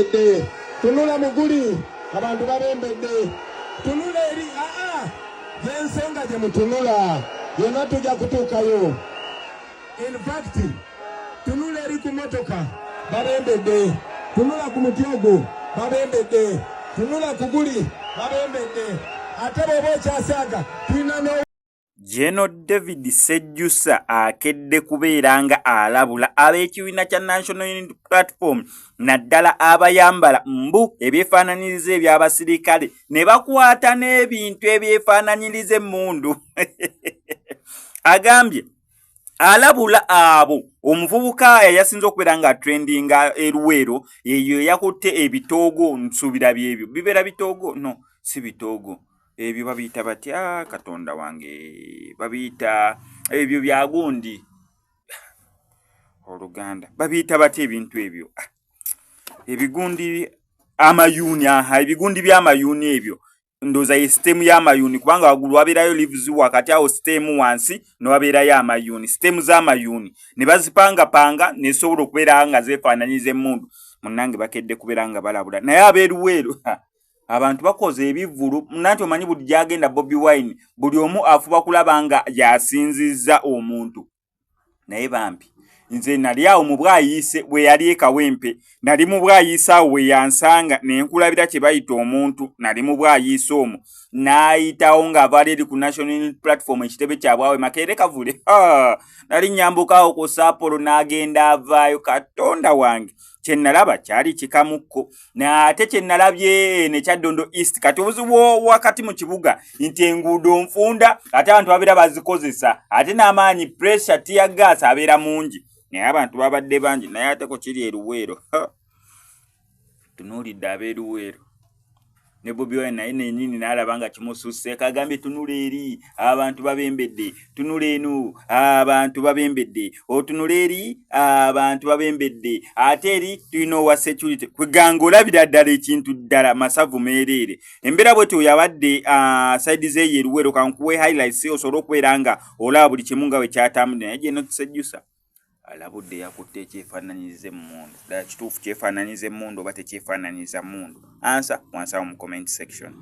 babembedde. Tunula muguli abantu babembedde. Tunula eri y'ensonga gye mutunula yonna tujja kutuukayo. In fact tunula eri ku motoka babembedde. Tunula ku muti ogwo babembedde. Tunula ku guli babembedde. Ate bw'oba okyasaaga tulina no General David Sejjusa akedde kubeera nga alabula ab'ekibiina kya National Unity Platform naddala abayambala mbu ebyefaananyiriza eby'abasirikale ne bakwata n'ebintu ebyefaananyiriza emmundu. Agambye alabula abo omuvubuka yasinze okubeera nga trendinga eruwero eyo yakutte ebitoogo nsuubira byebyo bibeera bitoogo no si bitoogo ebyo babiyita batya katonda wange babiyita ebyo byagundi oluganda babiyita batya ebintu ebyo ebigundi amayuni ebigundi by'amayuni ebyo ndoza ye system y'amayuni kubanga wagulu wabeerayo leaves wakati awo system wansi no wabeerayo amayuni system z'amayuni ne bazipanga nesobola okubeera nga zeefaananyiza emmundu munnange bakedde kubeera nga balabula naye abeeruweero abantu bakoze ebivulu nanti omanyi buli gyagenda Bobi Wine buli omu afuba kulaba nga yasinzizza omuntu naye bambi nze nali awo mu bwayiise bwe yali ekawempe nali mu bwayiise awo we yansanga ne nkulabira kye bayita omuntu nali mu bwayiise omwo n'ayitawo ng'avaala eri ku National Unity Platform ekitebe kyabwawe Makerere Kavule nali nyambukawo ku Sapolo n'agenda avaayo katonda wange kye nalaba kyali kikamukko n'ate kye nalabye ne Kyaddondo East kati obuzibu wakati mu kibuga nti enguudo nfunda ate abantu babeera bazikozesa ate n'amaanyi pressure tear gas abeera mungi naye abantu babadde bangi naye ate ko kiri eruweero tunuulidde ab'eruweero ne Bobi Wine naye nennyini n'alaba nga kimususse kagambye tunula eri abantu babembedde tunula eno abantu babembedde otunula eri abantu babembedde ate eri tulina owa security kweganga olabira ddala ekintu ddala masavu meereere embeera bwetyo yabadde side zeeyo eruweero kankuwe highlights osobola okubeera nga olaba buli kimu nga bwe kyatambudde naye gye notusejjusa alabudde yakutte ekyefaananyiza emmundu ddala kituufu kyefaananyiza emmundu oba tekyefaananyiza mmundu ansa wansi awo mu comment section.